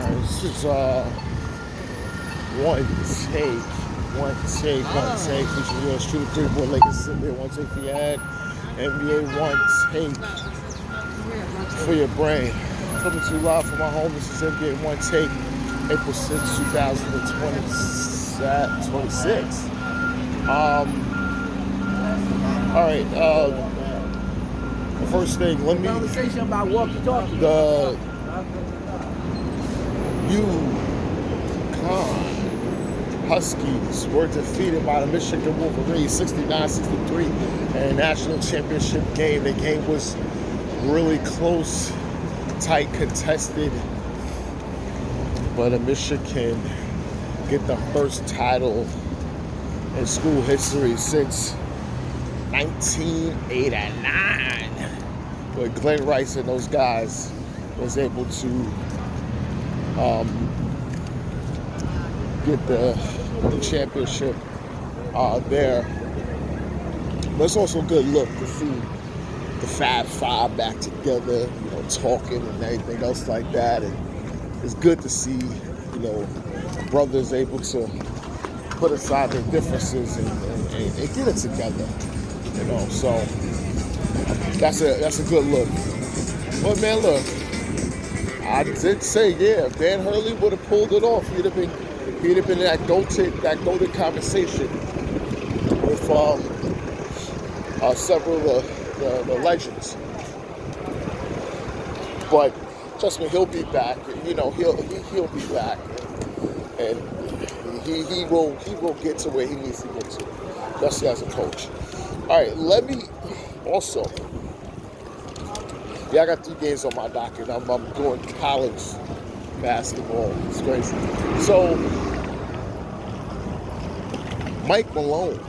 This is Onetake, featuring yours truly, three-boy Lakers NBA Onetake for your head, NBA Onetake for your brain. Coming to you live from my home. This is NBA Onetake, April 6, 2026. All right. The first thing, let me. Conversation about walkie-talkie. The UConn Huskies were defeated by the Michigan Wolverines 69-63 in a national championship game. The game was really close, tight, contested, but Michigan get the first title in school history since 1989, where Glenn Rice and those guys was able to get the championship there. But it's also a good look to see the Fab Five back together, talking and everything else like that. And it's good to see, brothers able to put aside their differences and get it together. So that's a good look. But man, look, I did say, if Dan Hurley would have pulled it off, he'd have been in that golden conversation with several of the legends. But trust me, he'll be back. He'll be back, and he will get to where he needs to get to, especially as a coach. All right, let me also. I got 3 games on my docket. I'm doing college basketball. It's crazy. So, Mike Malone.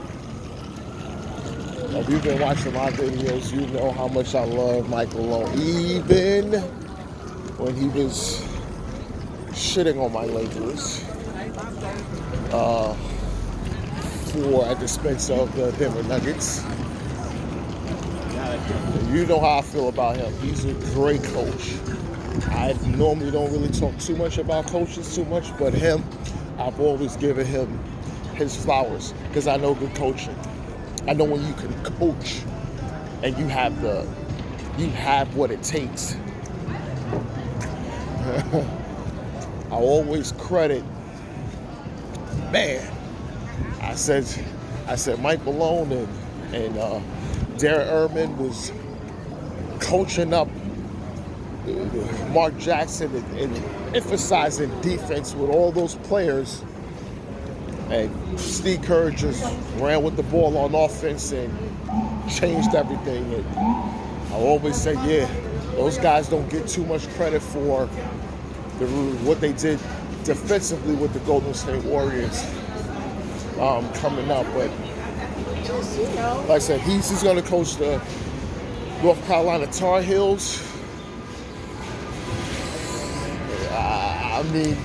If you've been watching my videos, you know how much I love Mike Malone. Even when he was shitting on my Lakers at the expense of the Denver Nuggets. You know how I feel about him. He's a great coach. I normally don't really talk too much about coaches but him, I've always given him his flowers because I know good coaching. I know when you can coach and you have what it takes. I always credit, man. I said Mike Malone and Darren Ehrman was coaching up Mark Jackson and emphasizing defense with all those players. And Steve Kerr just ran with the ball on offense and changed everything. And I always say, those guys don't get too much credit for what they did defensively with the Golden State Warriors coming up. But like I said, he's going to coach the North Carolina Tar Heels. I mean,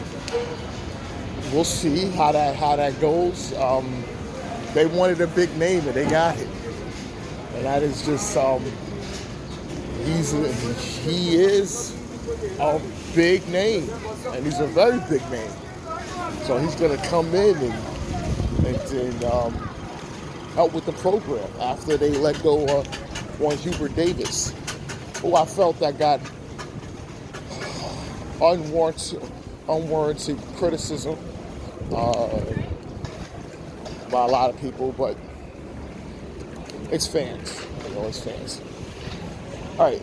we'll see how that goes. They wanted a big name and they got it, and that is just he is a big name, and he's a very big name. So he's going to come in and help with the program after they let go of one Hubert Davis, who I felt that got unwarranted criticism by a lot of people, but it's fans. It's fans. All right,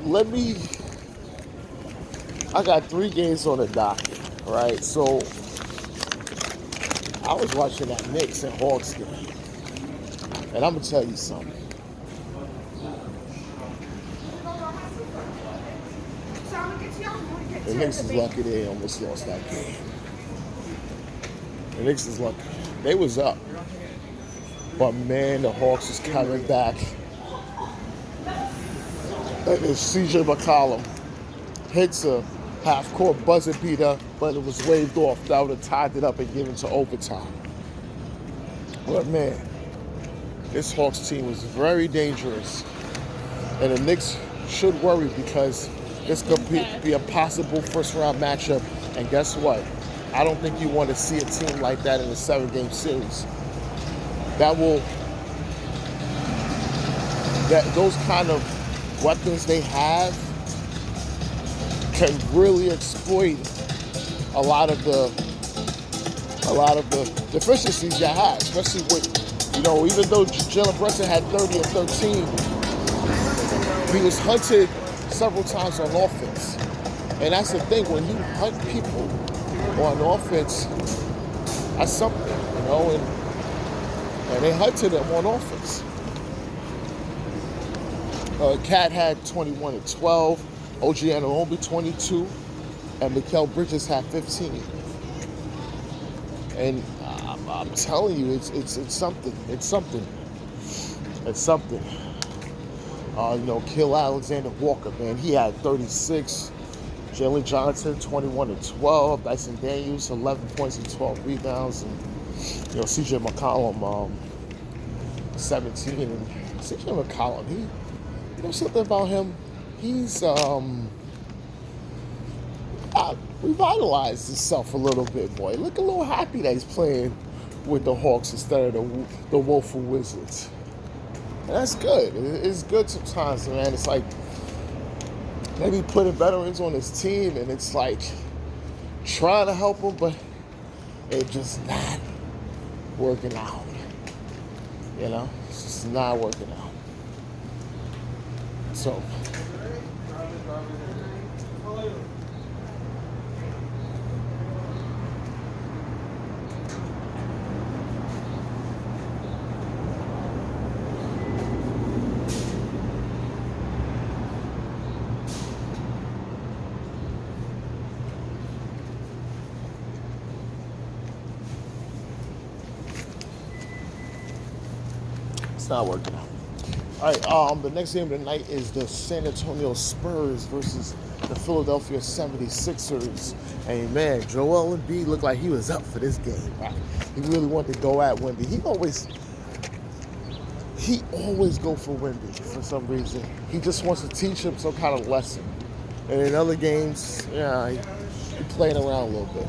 I got 3 games on the docket, right? So I was watching that Knicks and Hawks game, and I'm gonna tell you something. The Knicks is lucky they almost lost that game. The Knicks is lucky. They was up. But man, the Hawks is coming back. And it's CJ McCollum hits a half-court buzzer beater, but it was waved off. That would have tied it up and given it to overtime. But man, this Hawks team was very dangerous. And the Knicks should worry because this could be a possible first-round matchup And guess what? I don't think you want to see a team like that in a 7-game series. Those kind of weapons they have can really exploit a lot of the deficiencies you have, especially with, even though Jalen Brunson had 30 and 13, he was hunted several times on offense. And that's the thing, when you hunt people on offense, that's something, and they hunted him on offense. Cat had 21 and 12, OG Anunoby 22, and Mikal Bridges had 15. And I'm telling you, it's something. It's something. It's something. Kill Alexander Walker, man, he had 36. Jalen Johnson, 21 and 12. Dyson Daniels, 11 points and 12 rebounds. And, CJ McCollum, 17. And CJ McCollum, something about him, he's revitalized himself a little bit, boy. Look a little happy that he's playing with the Hawks instead of the Woeful Wizards. And that's good. It's good sometimes, man. It's like maybe putting veterans on his team, and it's like trying to help him, but it's just not working out. It's just not working out. So, it's not working out. All right, the next game of the night is the San Antonio Spurs versus the Philadelphia 76ers. And man, Joel Embiid looked like he was up for this game. Right? He really wanted to go at Wemby. He always go for Wemby for some reason. He just wants to teach him some kind of lesson. And in other games, he playing around a little bit.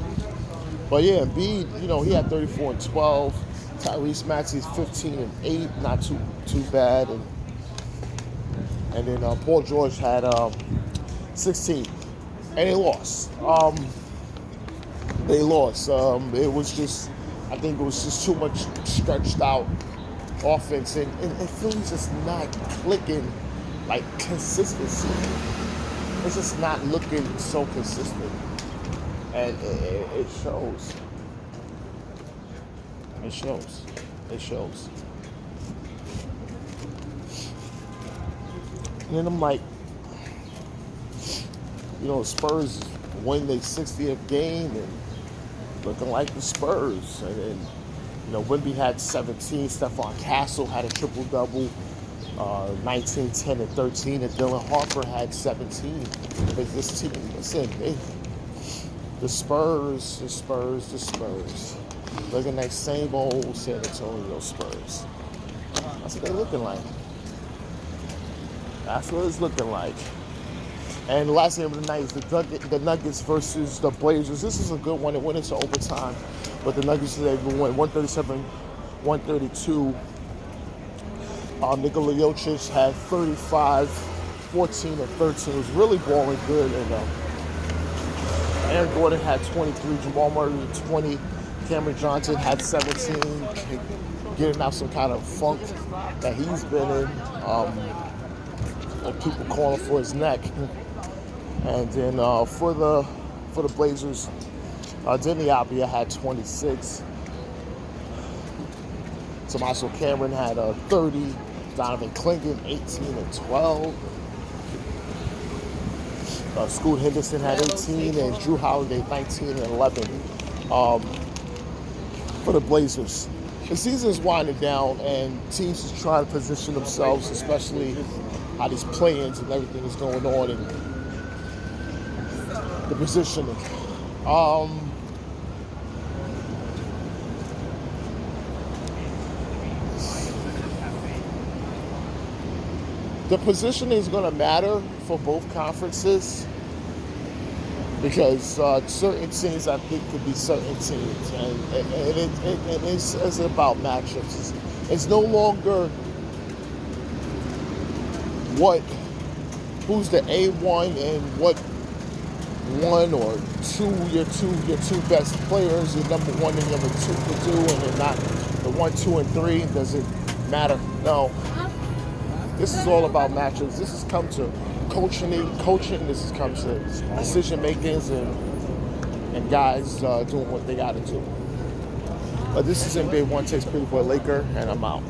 But yeah, Embiid, he had 34 and 12. Tyrese Maxey's 15 and 8, not too bad. And then Paul George had 16, and they lost. It was just, I think it was just too much stretched out offense, and Philly's just not clicking like consistency. It's just not looking so consistent, and it shows. It shows. It shows. And then I'm like, Spurs win their 60th game and looking like the Spurs. And then, Wemby had 17. Stephon Castle had a triple-double, 19, 10, and 13. And Dylan Harper had 17. But this team, listen, the Spurs. Looking like same old San Antonio Spurs. That's what they're looking like. That's what it's looking like. And the last game of the night is the Nuggets versus the Blazers. This is a good one. It went into overtime. But the Nuggets today won 137-132. Nikola Jokic had 35, 14, and 13. It was really balling good. And Aaron Gordon had 23. Jamal Murray 20. Cameron Johnson had 17. Getting out some kind of funk that he's been in. And people calling for his neck. And then for the Blazers, Denny Abia had 26. Tommaso Cameron had 30. Donovan Clingan 18 and 12. Scoot Henderson had 18, and Drew Holiday 19 and 11. For the Blazers, the season's winding down, and teams is trying to position themselves, especially how these play-ins and everything is going on, and the positioning. The positioning is going to matter for both conferences. because certain teams I think could be certain teams, and it's about matchups. It's no longer who's the A1 and what one or two your two best players, your number one and number two could do, and then not the 1, 2, and 3. Does it matter? No. This is all about matchups. This has come to coaching. This has come to decision makings and guys doing what they got to do. But this is NBA One Takes Pretty Boy Laker, and I'm out.